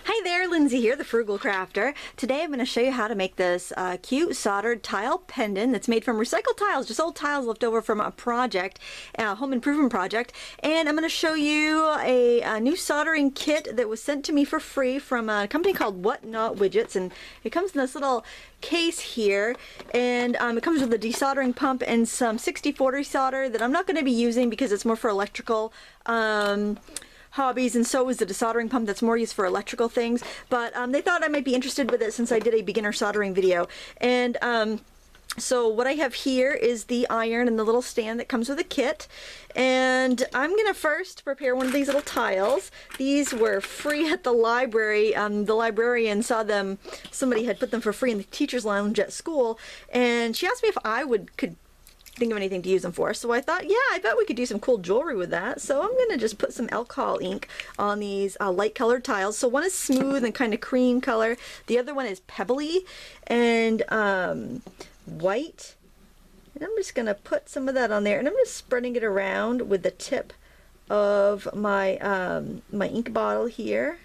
Hi there, Lindsay here, the Frugal Crafter. Today I'm going to show you how to make this cute soldered tile pendant that's made from recycled tiles, just old tiles left over from a project, a home improvement project. And I'm going to show you a new soldering kit that was sent to me for free from a company called Whatnot Widgets, and it comes in this little case here, and it comes with a desoldering pump and some 60/40 solder that I'm not going to be using because it's more for electrical hobbies, and so is the desoldering pump that's more used for electrical things, but they thought I might be interested with it since I did a beginner soldering video. And so what I have here is the iron and the little stand that comes with the kit, and I'm gonna first prepare one of these little tiles. These were free at the library. The librarian saw them, somebody had put them for free in the teacher's lounge at school, and she asked me if I could think of anything to use them for. So I thought, yeah, I bet we could do some cool jewelry with that. So I'm gonna just put some alcohol ink on these light colored tiles. So one is smooth and kind of cream color, the other one is pebbly and white, and I'm just gonna put some of that on there, and I'm just spreading it around with the tip of my my ink bottle here.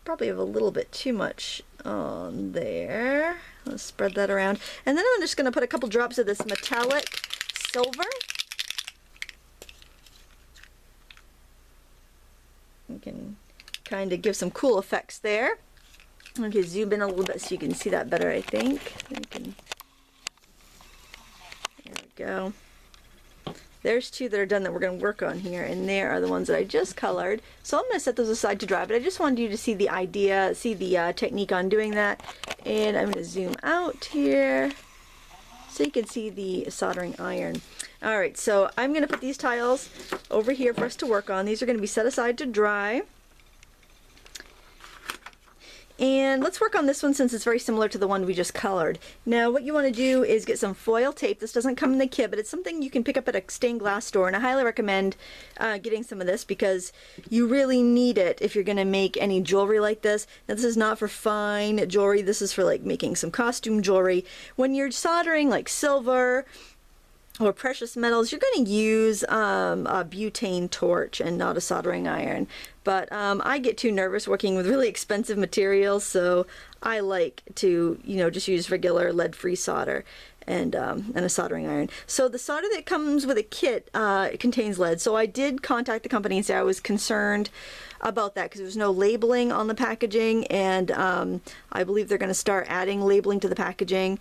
Probably have a little bit too much on there. Let's spread that around, and then I'm just going to put a couple drops of this metallic silver. You can kind of give some cool effects there. I can zoom in a little bit so you can see that better, I think. There we go. There's two that are done that we're going to work on here, and there are the ones that I just colored. So I'm going to set those aside to dry, but I just wanted you to see the idea, see the technique on doing that. And I'm going to zoom out here so you can see the soldering iron. Alright, so I'm going to put these tiles over here for us to work on. These are going to be set aside to dry. And let's work on this one since it's very similar to the one we just colored. Now what you want to do is get some foil tape. This doesn't come in the kit, but it's something you can pick up at a stained glass store, and I highly recommend getting some of this because you really need it if you're going to make any jewelry like this. Now this is not for fine jewelry, this is for like making some costume jewelry. When you're soldering like silver or precious metals, you're going to use a butane torch and not a soldering iron. But I get too nervous working with really expensive materials, so I like to, just use regular lead-free solder and a soldering iron. So the solder that comes with a kit contains lead. So I did contact the company and say I was concerned about that because there was no labeling on the packaging, and I believe they're going to start adding labeling to the packaging.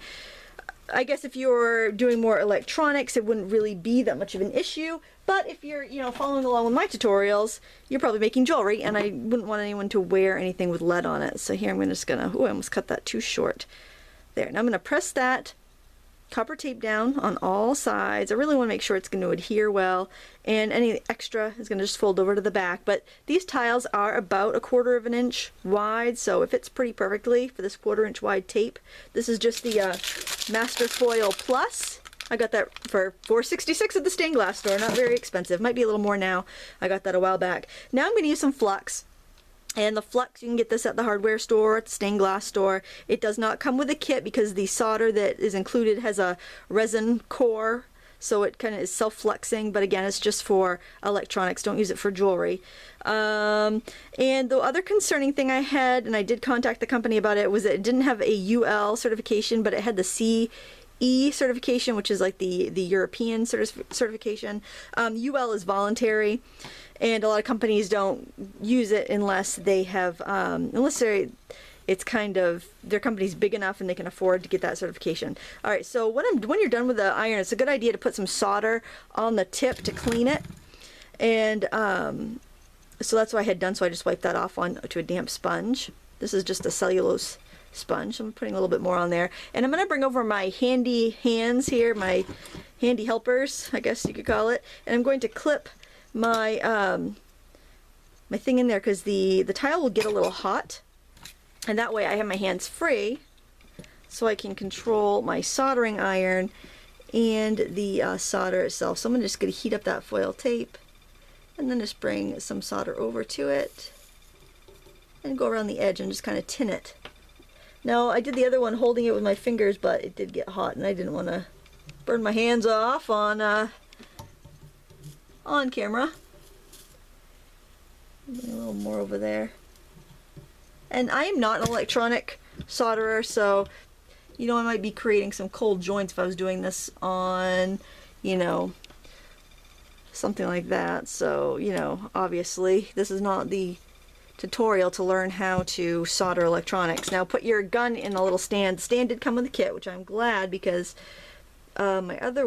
I guess if you're doing more electronics, it wouldn't really be that much of an issue. But if you're, following along with my tutorials, you're probably making jewelry, and I wouldn't want anyone to wear anything with lead on it. So here I'm just gonna, oh, I almost cut that too short. There, now I'm gonna press that copper tape down on all sides. I really want to make sure it's going to adhere well, and any extra is going to just fold over to the back. But these tiles are about 1/4 of an inch wide, so it fits pretty perfectly for this 1/4 inch wide tape. This is just the Master Foil Plus. I got that for $4.66 at the stained glass store. Not very expensive. Might be a little more now. I got that a while back. Now I'm going to use some Flux. And the Flux, you can get this at the hardware store, at the stained glass store. It does not come with a kit because the solder that is included has a resin core, so it kind of is self-fluxing, but again, it's just for electronics. Don't use it for jewelry. And the other concerning thing I had, and I did contact the company about it, was that it didn't have a UL certification, but it had the CE certification, which is like the European certification. UL is voluntary, and a lot of companies don't use it unless they have, it's kind of, their company's big enough and they can afford to get that certification. Alright, so when you're done with the iron, it's a good idea to put some solder on the tip to clean it. And so that's what I had done, so I just wiped that off onto a damp sponge. This is just a cellulose sponge. I'm putting a little bit more on there, and I'm going to bring over my handy hands here, my handy helpers, I guess you could call it, and I'm going to clip my my thing in there because the tile will get a little hot, and that way I have my hands free so I can control my soldering iron and the solder itself. So I'm just going to heat up that foil tape and then just bring some solder over to it and go around the edge and just kind of tin it. Now I did the other one holding it with my fingers, but it did get hot and I didn't want to burn my hands off on camera. A little more over there. And I am not an electronic solderer, so, you know, I might be creating some cold joints if I was doing this on, you know, something like that. So, you know, obviously this is not the tutorial to learn how to solder electronics. Now put your gun in a little stand. The stand did come with a kit, which I'm glad, because my other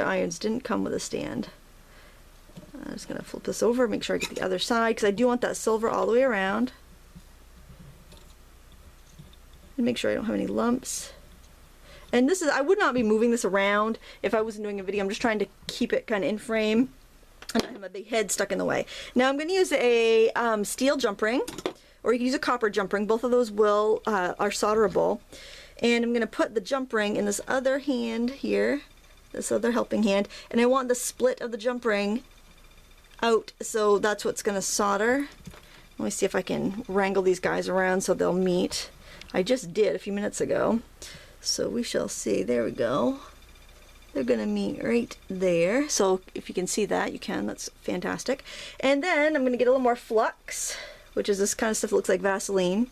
irons didn't come with a stand. I'm just going to flip this over, make sure I get the other side, because I do want that silver all the way around. And make sure I don't have any lumps. And this is, I would not be moving this around if I wasn't doing a video. I'm just trying to keep it kind of in frame and not have my big head stuck in the way. Now I'm going to use a steel jump ring, or you can use a copper jump ring. Both of those are solderable. And I'm going to put the jump ring in this other hand here, this other helping hand, and I want the split of the jump ring out, so that's what's going to solder. Let me see if I can wrangle these guys around so they'll meet. I just did a few minutes ago, so we shall see. There we go. They're going to meet right there. So if you can see that, you can. That's fantastic. And then I'm going to get a little more Flux, which is this kind of stuff that looks like Vaseline,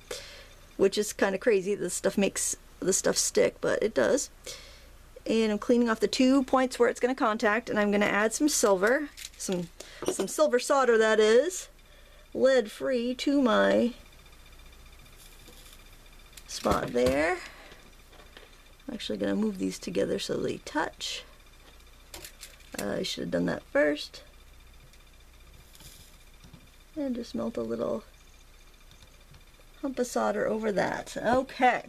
which is kind of crazy. This stuff makes the stuff stick, but it does. And I'm cleaning off the 2 points where it's going to contact, and I'm going to add some silver, some silver solder, that is, lead free, to my spot there. I'm actually going to move these together so they touch. I should have done that first. And just melt a little hump of solder over that. Okay.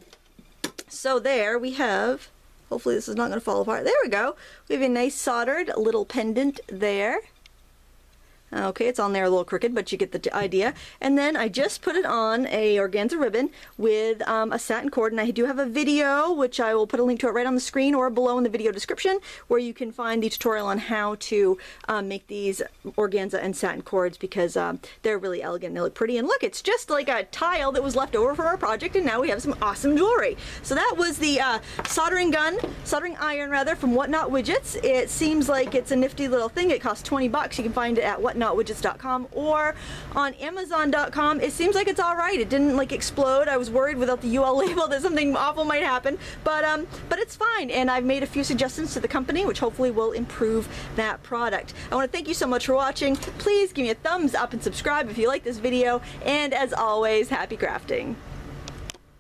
So there we have, hopefully this is not going to fall apart. There we go. We have a nice soldered little pendant there. Okay, it's on there a little crooked, but you get the idea. And then I just put it on a organza ribbon with a satin cord, and I do have a video, which I will put a link to it right on the screen or below in the video description, where you can find the tutorial on how to make these organza and satin cords, because they're really elegant and they look pretty. And look, it's just like a tile that was left over from our project, and now we have some awesome jewelry. So that was the soldering iron rather, from Whatnot Widgets. It seems like it's a nifty little thing. It costs 20 bucks. You can find it at whatnotwidgets.com or on amazon.com. It seems like it's all right. It didn't like explode. I was worried without the UL label that something awful might happen, but it's fine. And I've made a few suggestions to the company, which hopefully will improve that product. I want to thank you so much for watching. Please give me a thumbs up and subscribe if you like this video. And as always, happy crafting.